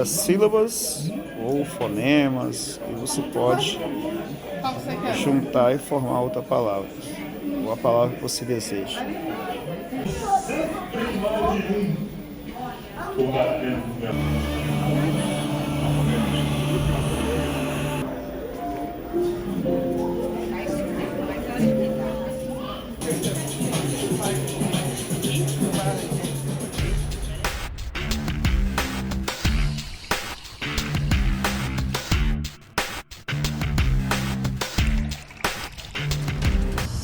As sílabas ou fonemas, e você pode juntar e formar outra palavra, ou a palavra que você deseja.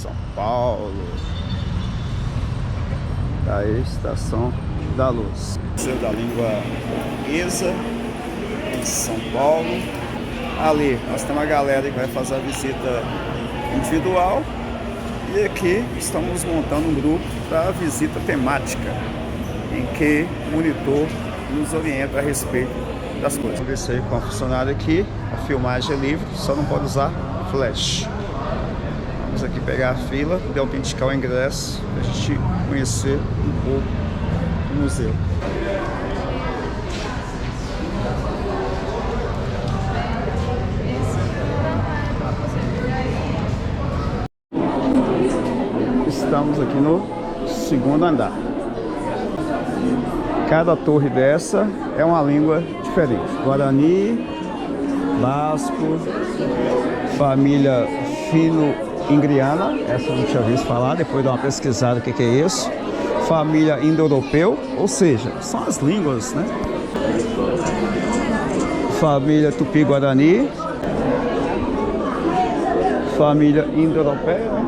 São Paulo, da Estação da Luz, Museu da Língua Portuguesa em São Paulo. Ali nós temos uma galera que vai fazer a visita individual, e aqui estamos montando um grupo para a visita temática, em que o monitor nos orienta a respeito das coisas. Vou descer com a funcionária aqui, a filmagem é livre, só não pode usar flash. Vamos aqui pegar a fila, poder autenticar o ingresso, para a gente conhecer um pouco do museu. Estamos aqui no segundo andar. Cada torre dessa é uma língua diferente. Guarani, Basco, família Fino-Ingriana, essa eu não tinha visto falar, depois de uma pesquisada o que é isso. Família Indo-Europeu, ou seja, são as línguas, né? Família Tupi-Guarani, família Indo-Europeia, né?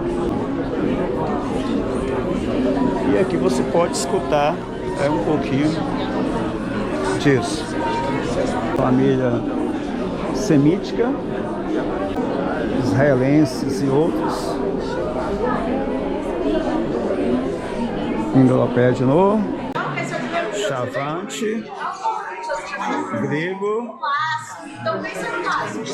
E aqui você pode escutar um pouquinho disso. Família semítica, israelenses e outros. Indo-Europeia de novo. Chavante, grego. Então pensa no máximo.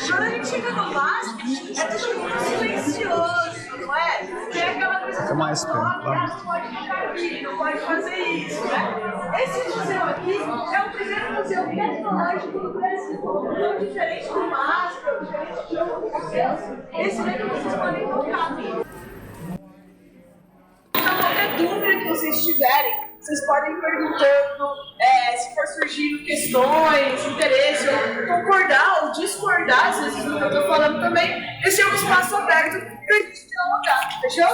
Quando a gente chega no máximo, é tudo muito silencioso, não é? Tem aquela coisa Fica mais perto, não pode ficar aqui, não pode fazer isso, né? Esse museu aqui é o primeiro museu tecnológico do Brasil. Então, diferente do MASP, diferente de outros museus, esse daqui vocês podem tocar mesmo. Então, qualquer dúvida que vocês tiverem, vocês podem ir perguntando, se for surgindo questões, interesse, ou concordar ou discordar, às vezes, do que eu estou falando também. Esse é um espaço aberto para a gente dialogar, fechou?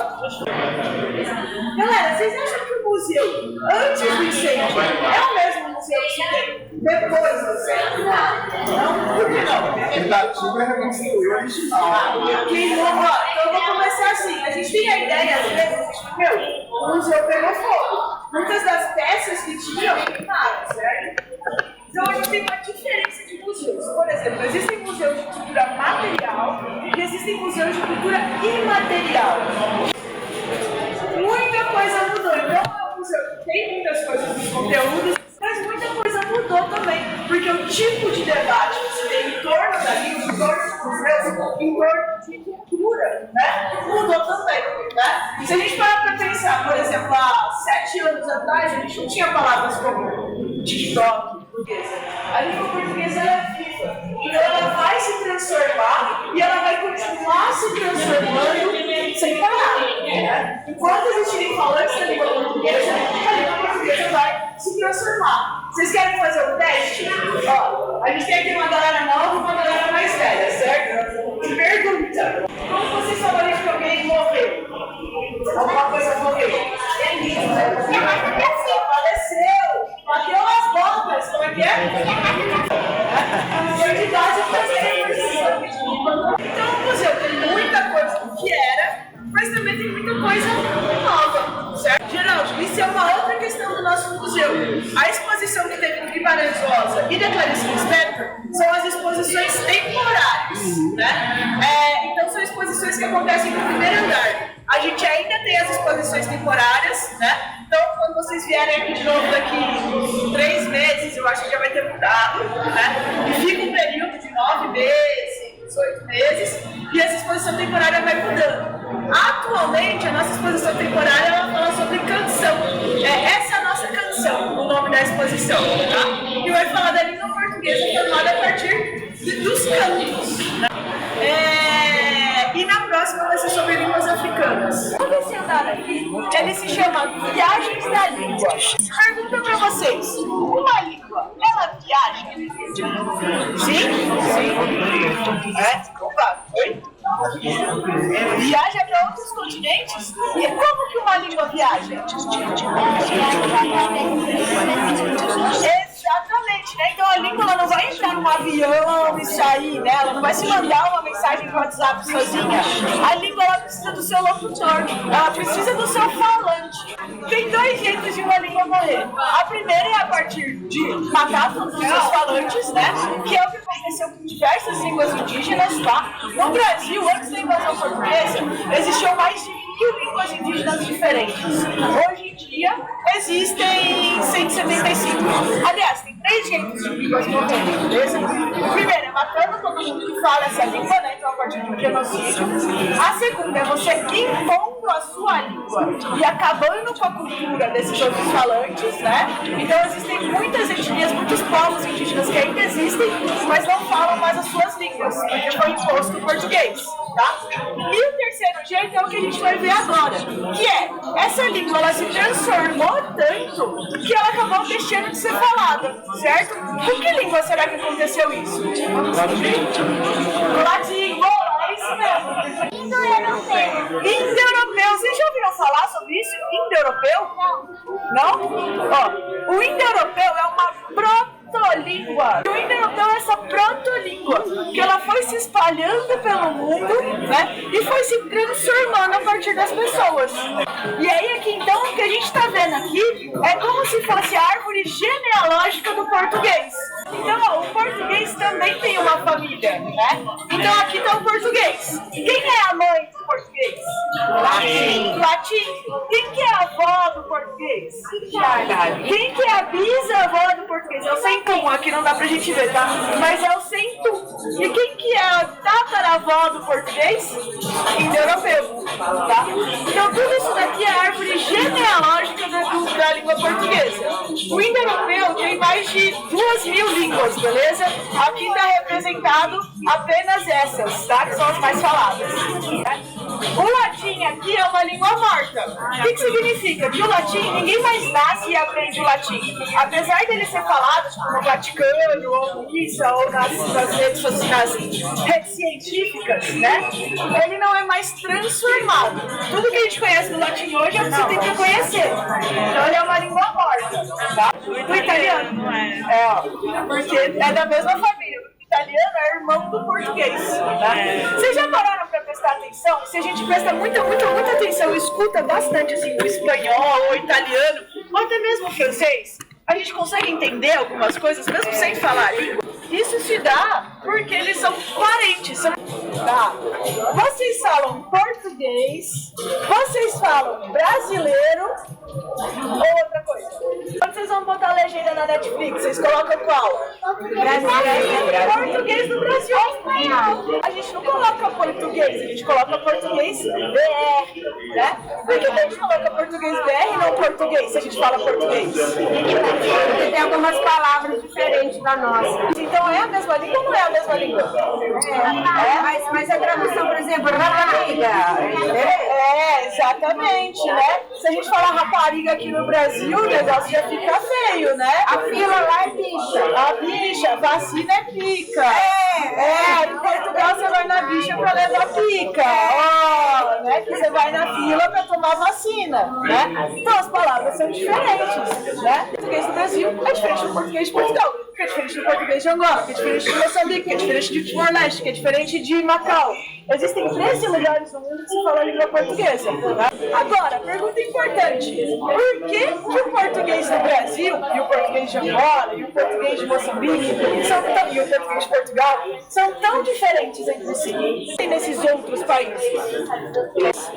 Galera, vocês acham que o museu, antes do incêndio, é o mesmo museu que tem depois do incêndio? Não? Por que não? A tentativa é reconstruir o original. Então eu vou começar assim. A gente tem a ideia, às vezes, de o museu pegou fogo. Muitas das peças que tinham queimaram, certo? Então a gente tem uma diferença de museus. Por exemplo, existem museus de cultura material e existem museus de cultura imaterial. Muita coisa mudou. Então é um museu que tem muitas coisas nos conteúdos, mas muita coisa mudou também. Porque o tipo de debate que você tem em torno da língua, em torno dos museus, em torno de cultura, né? Mudou também, né? Se a gente parar para pensar, por exemplo, há 7 anos atrás, a gente não tinha palavras como TikTok, portuguesa. A língua portuguesa é viva. Então ela vai se transformar e ela vai continuar se transformando sem parar. Né? Enquanto existirem falantes da língua portuguesa, a língua portuguesa vai se transformar. Vocês querem fazer um teste? Ó, a gente tem aqui uma galera nova e uma galera mais velha, certo? Pergunta: como vocês saberiam que alguém morreu? Alguma coisa morreu? Faleceu! Bateu as botas, como é que é? Verdade, então o museu tem muita coisa que era, mas também tem muita coisa nova, certo? Geraldo, isso é uma outra questão do nosso museu. A exposição que teve no Guimarães Rosa e da Clarice Lispector são as exposições temporárias, né? Então são exposições que acontecem no primeiro andar. A gente ainda tem as exposições temporárias, né? Então, quando vocês vierem aqui de novo daqui 3 meses, eu acho que já vai ter mudado, né? E fica um período de 9 meses, 8 meses, e essa exposição temporária vai mudando. Atualmente, a nossa exposição temporária ela fala sobre canção. Essa é a nossa canção, o nome da exposição, tá? que vai falar da língua portuguesa formada a partir dos cantos. E na próxima vai ser sobre línguas africanas. Esse andar aqui, ele se chama Viagens da Língua. Pergunta pra vocês, uma língua, ela viaja? Sim? Opa, oi? Viaja para outros continentes? E como que uma língua viaja? Exatamente, né? Então a língua ela não vai entrar num avião e sair, né? Ela não vai se mandar uma mensagem no WhatsApp sozinha. A língua ela precisa do seu locutor, ela precisa do seu falante. Tem dois jeitos de uma língua morrer. A primeira é a partir de matar todos os seus falantes, né? Que é o que aconteceu com diversas línguas indígenas, tá? No Brasil, antes da invasão portuguesa, existiam mais de 1000 línguas indígenas diferentes. Hoje em dia, existem 175. Aliás, tem 3 jeitos de línguas morrendo, beleza? O primeiro é matando todo mundo que fala essa língua, né? Então, a partir do genocídio. A segunda é você impondo a sua língua e acabando com a cultura desses outros falantes, né? Então, existem muitas etnias, muitos povos indígenas que ainda existem, mas não falam mais as suas línguas, porque foi imposto o português, tá? E o terceiro jeito é o que a gente vai ver agora, que é, essa língua, ela se transformou tanto que ela acabou deixando de ser falada, certo? Por que língua será que aconteceu isso? Latim, boa, é isso mesmo. Indo-europeu. Indo-europeu, vocês já ouviram falar sobre isso? Indo-europeu? Não? Ó, o indo-europeu é uma protolíngua. O indo-europeu é essa protolíngua, que ela foi se espalhando pelo mundo, né? E foi se transformando a partir das pessoas. E aí aqui então, o que a gente está vendo aqui é como se fosse a árvore genealógica do português. Então, ó, o português também tem uma família, né? Então aqui está o português. Quem é a mãe do português? Latim. Latim. Quem que é a avó do português? Quem que é a bisavó do português? É o centum, aqui não dá pra gente ver, tá? Mas é o centum. E quem que é a tataravó do português? Indo-europeu, tá? Então tudo isso daqui é a árvore genealógica da língua portuguesa. O indo-europeu tem mais de 2000 línguas, beleza? Aqui está representado apenas essas, tá? Que são as mais faladas. O latim aqui é uma língua morta. O que significa? Que o latim, ninguém mais nasce e aprende o latim. Apesar dele ser falado tipo, no Vaticano, ou missa, ou nas redes científicas, né? Ele não é mais transformado. Tudo que a gente conhece do latim hoje é o que você tem que conhecer. Então ele é uma língua morta, tá? O italiano não é. Ó, porque é da mesma família. O italiano é irmão do português, tá? Vocês já pararam para prestar atenção? Se a gente presta muita atenção e escuta bastante assim, o espanhol, o italiano, ou até mesmo o francês, a gente consegue entender algumas coisas mesmo sem falar a língua. Isso se dá porque eles são parentes. Tá? Vocês falam português, vocês falam brasileiro ou outra coisa? Quando vocês vão botar a legenda na Netflix, vocês colocam qual? Brasileiro. Português do Brasil. A gente não coloca português, a gente coloca português BR, né? Por que a gente coloca português BR e não português, se a gente fala português? Porque tem algumas palavras diferentes da nossa. Então é a mesma língua ou não é a mesma língua? Mas a tradução, por exemplo, rapariga. Exatamente, né? Se a gente falar rapariga aqui no Brasil, o negócio já fica feio, né? A fila lá é bicha. A bicha, vacina é pica. Em Portugal você vai na bicha pra levar pica. Ó, né? Que você vai na fila pra tomar vacina, né? Então as palavras são diferentes, né? O português do Brasil é diferente do português de Portugal, que é diferente do português de Angola, que é diferente de Moçambique, que é diferente de Timor-Leste, que é diferente de Macau. Existem 13 lugares no mundo que se fala a língua portuguesa. Tá? Agora, pergunta importante. Por que o português do Brasil, e o português de Angola, e o português de Moçambique, e o português de Portugal, são tão diferentes entre si e nesses outros países?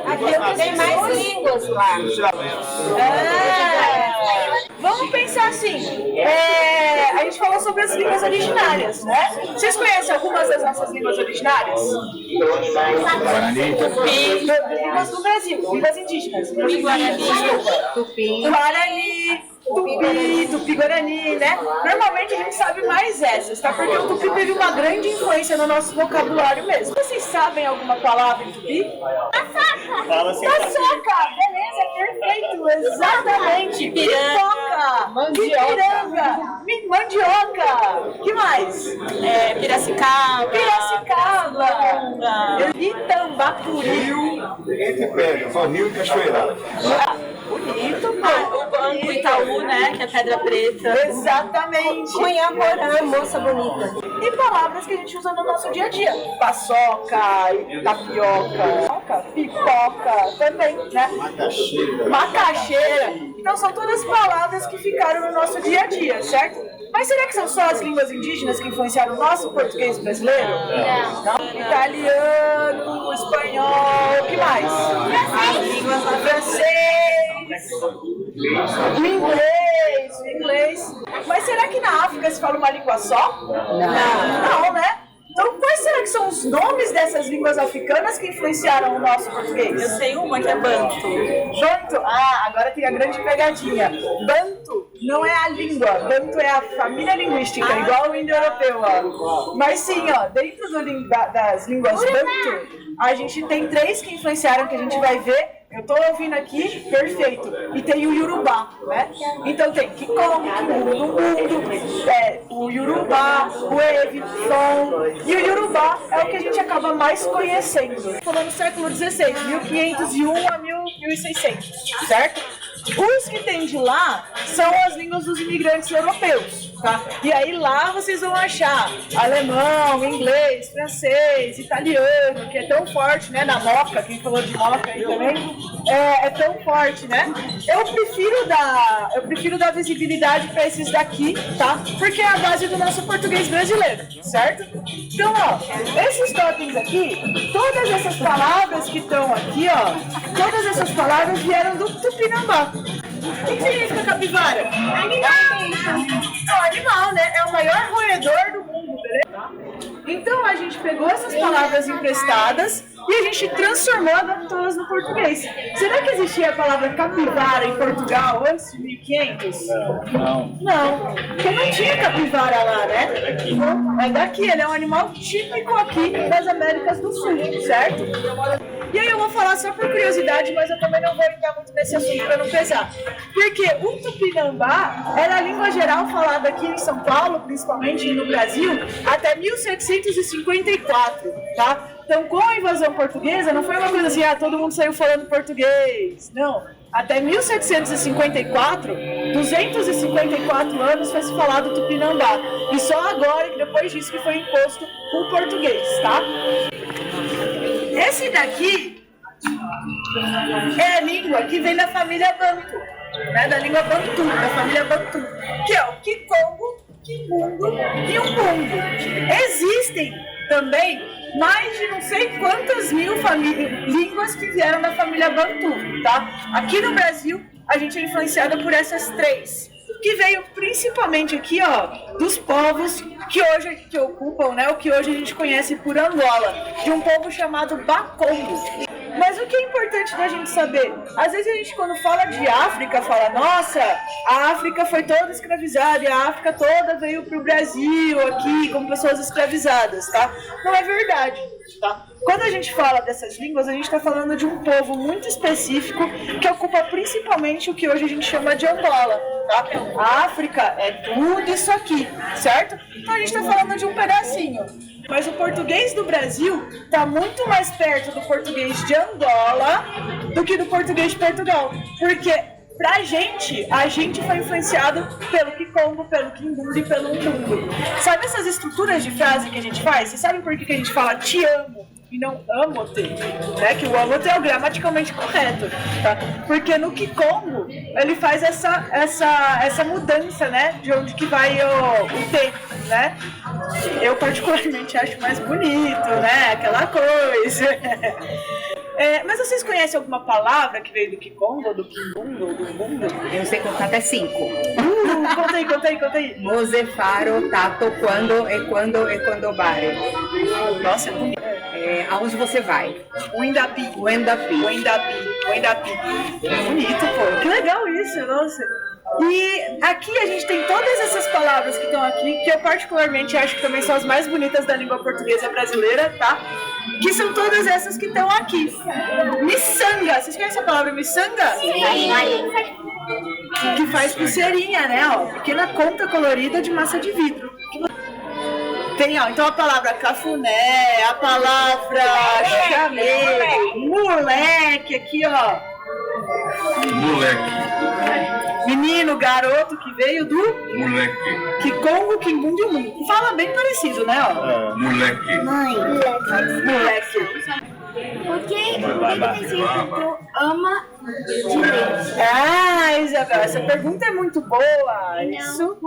Aqui tem mais línguas lá. Vamos pensar assim, a gente falou sobre as línguas originárias, né? Vocês conhecem algumas das nossas línguas originárias? Línguas do Brasil, línguas indígenas. Tupi. Guarani, Tupi, Tupi-Guarani, né? Normalmente a gente sabe mais essas, tá? Porque o Tupi teve uma grande influência no nosso vocabulário mesmo. Vocês sabem alguma palavra em Tupi? Paçoca! Beleza, perfeito, exatamente. Pipoca, mandioca, mandioca. Que mais? Piracicaba. Itambacuri. Entre pedras, só rio e cachoeira. Bonito, O Banco Itaú, né? Que é Pedra Preta. Exatamente. Cunhaporã, moça bonita. E palavras que a gente usa no nosso dia a dia. Paçoca, tapioca, pipoca, também, né? Macaxeira. Então são todas palavras que ficaram no nosso dia a dia, certo? Mas será que são só as línguas indígenas que influenciaram o nosso português brasileiro? Não. Italiano, espanhol, o que mais? Francês, inglês. Mas será que na África se fala uma língua só? Não, né? Então, quais será que são os nomes dessas línguas africanas que influenciaram o nosso português? Eu sei uma que é Banto. Banto? Ah, agora tem a grande pegadinha. Banto não é a língua, Banto é a família linguística, igual o indo-europeu, ó. Mas sim, ó, dentro das línguas Banto, a gente tem 3 que influenciaram, que a gente vai ver. Eu tô ouvindo aqui, perfeito. E tem o Yorubá, né? Então tem Kikongo, o Yorubá, o Evi, Som. E o Yorubá é o que a gente acaba mais conhecendo. Falando no século XVI, 1501 a 1600, certo? Os que tem de lá são as línguas dos imigrantes europeus, tá? E aí lá vocês vão achar alemão, inglês, francês, italiano, que é tão forte, né? Na Moca, quem falou de Moca aí também, é tão forte, né? Eu prefiro dar visibilidade para esses daqui, tá? Porque é a base do nosso português brasileiro, certo? Então, ó, esses totens aqui, todas essas palavras que estão aqui, ó, todas essas palavras vieram do Tupinambá. O que significa capivara? Animal, né? É o maior roedor do mundo, beleza? Então a gente pegou essas palavras emprestadas e a gente transformou, adaptou-as no português. Será que existia a palavra capivara em Portugal antes de 1500? Não, porque não tinha capivara lá, né? É daqui, ele é um animal típico aqui das Américas do Sul, certo? E aí eu vou falar só por curiosidade, mas eu também não vou entrar muito nesse assunto para não pesar. Porque o Tupinambá era a língua geral falada aqui em São Paulo, principalmente no Brasil, até 1754, tá? Então, com a invasão portuguesa, não foi uma coisa assim, todo mundo saiu falando português. Não. Até 1754, 254 anos foi se falado Tupinambá. E só agora, que depois disso, que foi imposto o português, tá? Esse daqui é a língua que vem da família Bantu, né? Da língua Bantu, da família Bantu, que é o Kikongo, Kimbundu e Umbundu. Existem também mais de não sei quantas mil línguas que vieram da família Bantu, tá? Aqui no Brasil, a gente é influenciada por essas 3. Que veio principalmente aqui, ó, dos povos que hoje que ocupam, né, o que hoje a gente conhece por Angola, de um povo chamado Bakongo. Mas o que é importante da gente saber? Às vezes a gente, quando fala de África, fala, nossa, a África foi toda escravizada e a África toda veio pro Brasil aqui como pessoas escravizadas, tá? Não é verdade, tá? Quando a gente fala dessas línguas, a gente está falando de um povo muito específico que ocupa principalmente o que hoje a gente chama de Angola, tá? A África é tudo isso aqui, certo? Então a gente está falando de um pedacinho. Mas o português do Brasil está muito mais perto do português de Angola do que do português de Portugal. Porque, pra gente, a gente foi influenciado pelo Kikongo, pelo Kimbundu e pelo Umbundu. Sabe essas estruturas de frase que a gente faz? Vocês sabem por que a gente fala te amo e não amo-te? Né? Que o amo-te é o gramaticalmente correto, tá? Porque no Kikongo, ele faz essa mudança, né? De onde que vai o T, né? Eu particularmente acho mais bonito, né? Aquela coisa. Mas vocês conhecem alguma palavra que veio do Kikongo, do Kimbundu, do Umbundu? Eu sei contar até 5. Conta aí. Mozefaro, tato, quando bare. Nossa, é bonito. Aonde você vai? O Endapi. É bonito, pô. Que legal isso, nossa. E aqui a gente tem todas essas palavras que estão aqui, que eu particularmente acho que também são as mais bonitas da língua portuguesa brasileira, tá? Que são todas essas que estão aqui. Miçanga, vocês conhecem a palavra miçanga? Sim. Que faz pulseirinha, né? Ó, pequena conta colorida de massa de vidro. Tem, ó, então a palavra cafuné, a palavra chamego, moleque, aqui, ó. Moleque. Menino, garoto que veio do Moleque. Kikongo, Kimbundo e Mundo. Fala bem parecido, né? Ó. Moleque. Moleque. Por que ele escrito ama de leite? Ah, Isabel, essa pergunta é muito boa. Isso.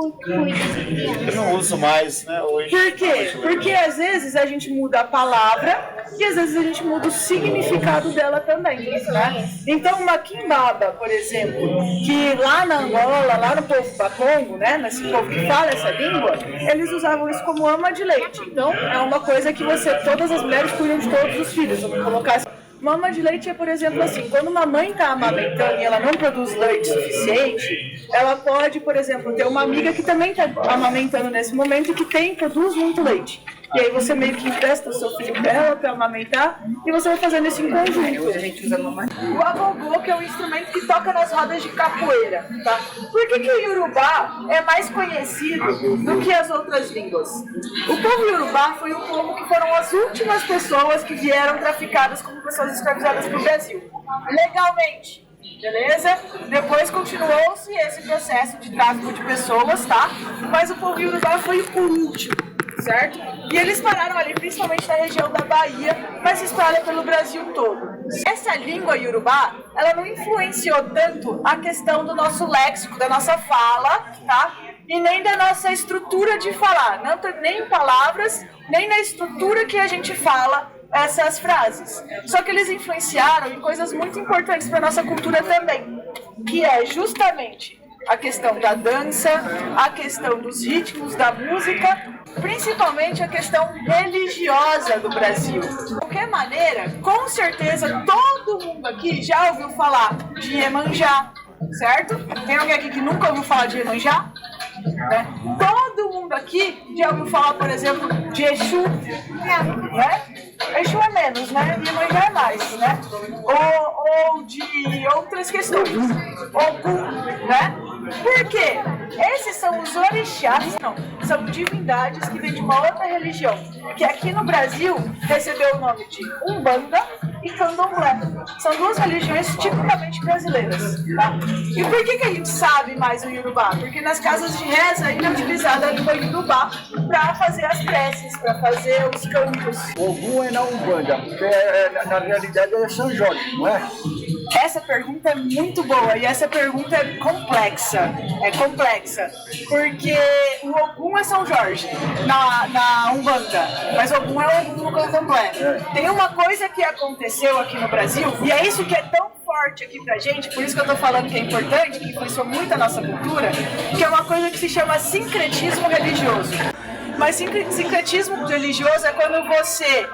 Eu não uso mais, né, hoje. Por quê? Porque às vezes a gente muda a palavra e às vezes a gente muda o significado dela também, né? Então uma quimbaba, por exemplo, que lá na Angola, lá no povo Bakongo, né, nesse povo que fala essa língua, eles usavam isso como ama de leite. Então é uma coisa que todas as mulheres cuidam de todos os filhos. Vamos colocar assim. Mama de leite é, por exemplo, assim, quando uma mãe está amamentando e ela não produz leite suficiente, ela pode, por exemplo, ter uma amiga que também está amamentando nesse momento e que produz muito leite. E aí você meio que empresta o seu filho para ela para amamentar e você vai fazendo isso em conjunto. O agogô, que é um instrumento que toca nas rodas de capoeira, tá? Por que o Yorubá é mais conhecido do que as outras línguas? O povo Yorubá foi um povo que foram as últimas pessoas que vieram traficadas como pessoas escravizadas para o Brasil, legalmente. Beleza? Depois continuou-se esse processo de tráfico de pessoas, tá? Mas o povo Yorubá foi o último, certo? E eles pararam ali, principalmente na região da Bahia, mas se espalha pelo Brasil todo. Essa língua Yorubá, ela não influenciou tanto a questão do nosso léxico, da nossa fala, tá? E nem da nossa estrutura de falar, não, nem em palavras, nem na estrutura que a gente fala essas frases. Só que eles influenciaram em coisas muito importantes para a nossa cultura também, que é justamente a questão da dança, a questão dos ritmos da música, principalmente a questão religiosa do Brasil. De qualquer maneira, com certeza todo mundo aqui já ouviu falar de Iemanjá, certo? Tem alguém aqui que nunca ouviu falar de Iemanjá? Né? Todo mundo aqui já ouviu falar, por exemplo, de Exu, né? Exu é menos, né? Iemanjá é mais, né? Ou de outras questões, Ogum, né? Por quê? Esses são os orixás, não, são divindades que vêm de uma outra religião, que aqui no Brasil recebeu o nome de Umbanda e Candomblé. São duas religiões tipicamente brasileiras, tá? E por que a gente sabe mais o Yorubá? Porque nas casas de reza ainda é utilizada a língua Yorubá para fazer as preces, para fazer os cantos. Ogum é na Umbanda, porque na realidade é São Jorge, não é? Essa pergunta é muito boa e essa pergunta é complexa. É complexa, porque o Ogum é São Jorge na Umbanda, mas Ogum é o Ogum no Candomblé. Tem uma coisa que aconteceu aqui no Brasil, e é isso que é tão forte aqui pra gente, por isso que eu tô falando que é importante, que influenciou muito a nossa cultura, que é uma coisa que se chama sincretismo religioso. Mas sincretismo religioso é quando você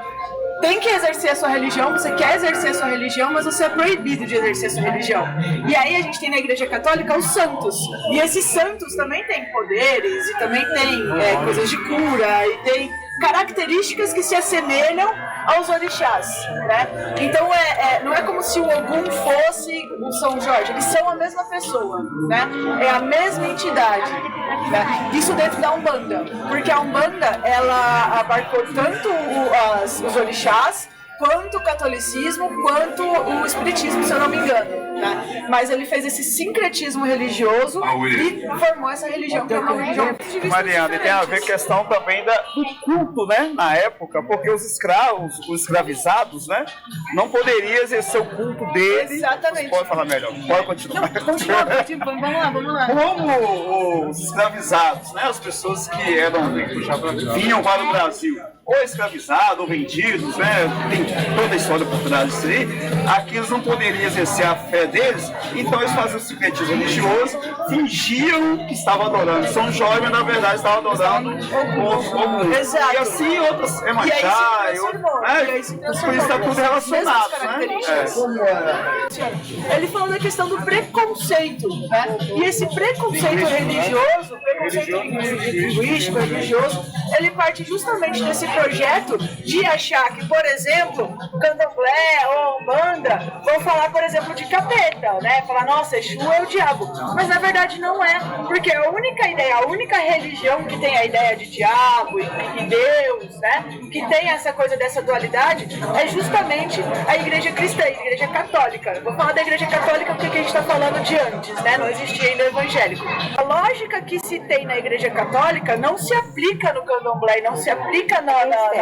tem que exercer a sua religião, você quer exercer a sua religião, mas você é proibido de exercer a sua religião. E aí a gente tem na Igreja Católica os santos. E esses santos também têm poderes, e também têm coisas de cura, e tem características que se assemelham aos orixás, né? Então não é como se o Ogum fosse o São Jorge, eles são a mesma pessoa, né? É a mesma entidade, né? Isso dentro da Umbanda, porque a Umbanda ela abarcou tanto os orixás quanto o catolicismo, quanto o espiritismo, se eu não me engano, né? Mas ele fez esse sincretismo religioso e formou essa religião, que é uma religião de vista Mariana, e tem a ver questão também do culto, né, na época, porque os escravos, os escravizados, né, não poderiam exercer o culto deles. Exatamente. Pode falar melhor, pode continuar. Não, continua, vamos lá. Como os escravizados, né, as pessoas que vinham para o Brasil, ou escravizados, ou vendidos, né, tem toda a história por trás disso aí, aqui eles não poderiam exercer a fé deles, então eles faziam o sincretismo religioso, fingiam que estavam adorando São Jorge, mas na verdade estavam adorando Ogum. Exato. E assim outras, Emanjá, por isso está tudo relacionado, né? Ele falou da questão do preconceito, né? E esse preconceito religioso, preconceito linguístico, religioso, ele parte justamente desse projeto de achar que, por exemplo, candomblé ou umbanda vão falar, por exemplo, de capeta, né? Falar, nossa, Exu é o diabo. Mas na verdade não é, porque a única ideia, a única religião que tem a ideia de diabo e Deus, né? Que tem essa coisa dessa dualidade é justamente a igreja cristã, a igreja católica. Eu vou falar da igreja católica porque a gente está falando de antes, né? Não existia ainda evangélico. A lógica que se tem na igreja católica não se aplica no candomblé, não se aplica na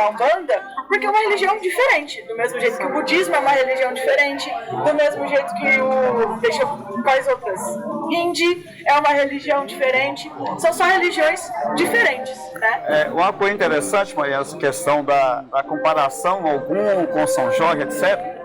umbanda, porque é uma religião diferente. Do mesmo jeito que o budismo é uma religião diferente, do mesmo jeito que quais outras? Hindi é uma religião diferente, são só religiões diferentes, né? Uma coisa interessante, Maria, essa questão da comparação Ogum com São Jorge, etc.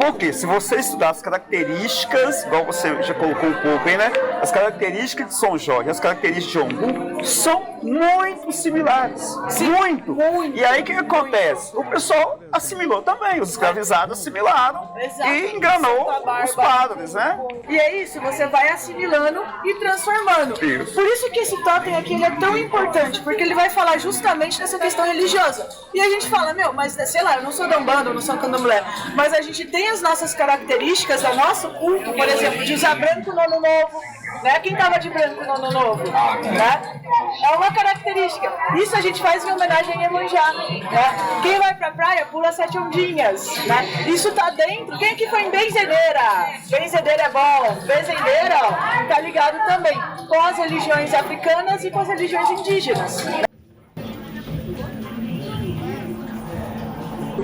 Porque se você estudar as características, igual você já colocou um pouco aí, né? As características de São Jorge e as características de Ogum são muito similares. Sim, muito. E aí o que acontece? O pessoal assimilou também, os escravizados assimilaram. Exato. E enganou os padres, né? E é isso, você vai assimilando e transformando. Isso. Por isso que esse totem aqui ele é tão importante, porque ele vai falar justamente dessa questão religiosa. E a gente fala, mas sei lá, eu não sou da Umbanda, eu não sou candomblé, mas a gente tem as nossas características, o nosso culto, por exemplo, de usar branco no ano novo, né? Quem tava de branco no ano novo, né? É uma característica. Isso a gente faz em homenagem a Iemanjá, né? Quem vai pra praia pula 7 ondinhas, né? Isso tá dentro. Quem aqui foi em benzedeira? Benzedeira é bom. Benzedeira, ó, tá ligado também com as religiões africanas e com as religiões indígenas.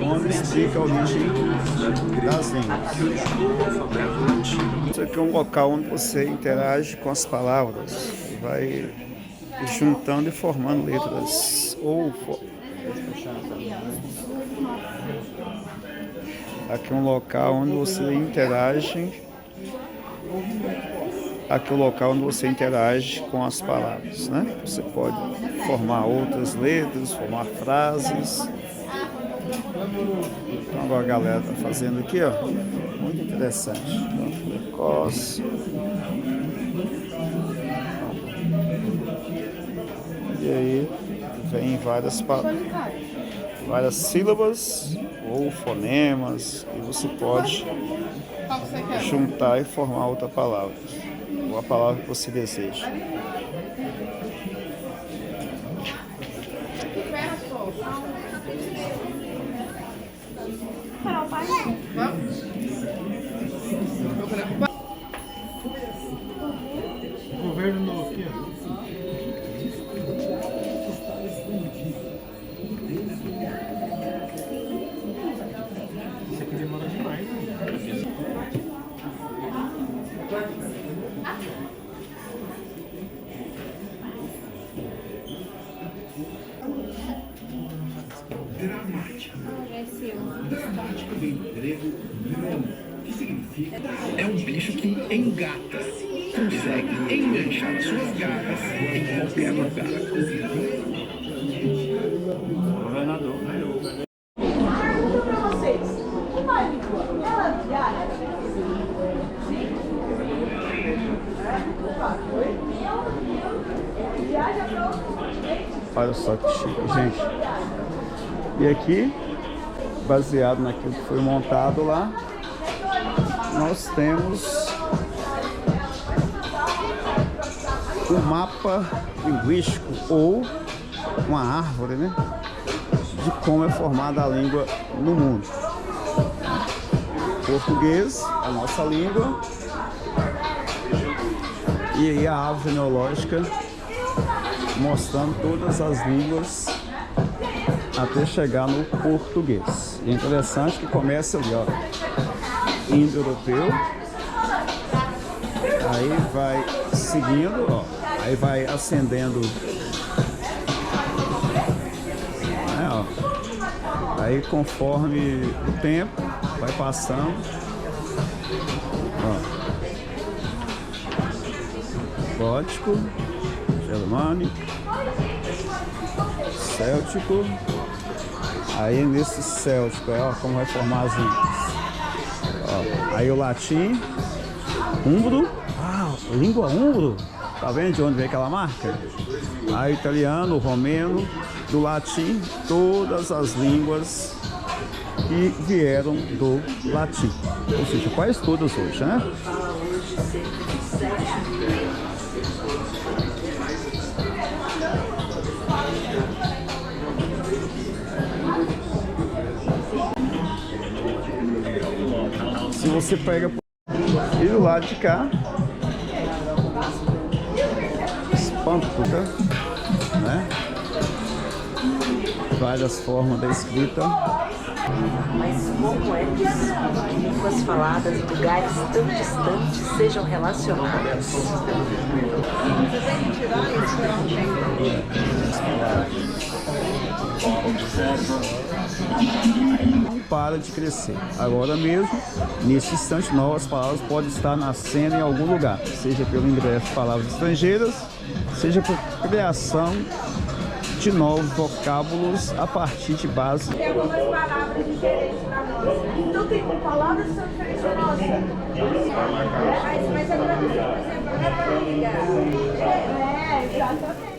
Onde explica a origem das línguas. Isso aqui é um local onde você interage com as palavras e vai juntando e formando letras. Aqui é um local onde você interage. Aqui é o local onde você interage com as palavras, né? Você pode formar outras letras, formar frases. Então agora a galera está fazendo aqui, ó, muito interessante. Precoce. E aí vem várias sílabas ou fonemas e você pode juntar e formar outra palavra, ou a palavra que você deseja. Governo novo aqui, ó. Isso aqui demora demais, né? É um bicho que engata, consegue enganchar suas garras em qualquer lugar. Governador. Para vocês, uma língua, ela viaja? Sim? Viaja para outro continente? Olha só que chique, gente. E aqui, baseado naquilo que foi montado lá, nós temos um mapa linguístico ou uma árvore, né, de como é formada a língua no mundo. Português, a nossa língua, e aí a árvore genealógica mostrando todas as línguas até chegar no português. E é interessante que começa ali, ó, indo-europeu, aí vai seguindo, ó, aí vai ascendendo, né, ó, aí conforme o tempo vai passando, ó, gótico, germânico, céltico. Aí nesse céltico, ó, como vai formar as línguas. Ó, aí o latim, húngaro, língua húngaro. Tá vendo de onde vem aquela marca? Aí italiano, romeno, do latim, todas as línguas que vieram do latim. Ou seja, quase todas hoje, né? Se você pega e do lado de cá, espanto, né? Várias formas da escrita. Mas como é possível que línguas faladas em lugares tão distantes sejam relacionadas? Não para de crescer. Agora mesmo, nesse instante, novas palavras podem estar nascendo em algum lugar, seja pelo ingresso de palavras estrangeiras, seja por criação de novos vocábulos a partir de base. Tem algumas palavras diferentes da nossa. Então tem palavras que são diferentes da nossa. Mas a tradução, por exemplo, não é barriga. É, exatamente.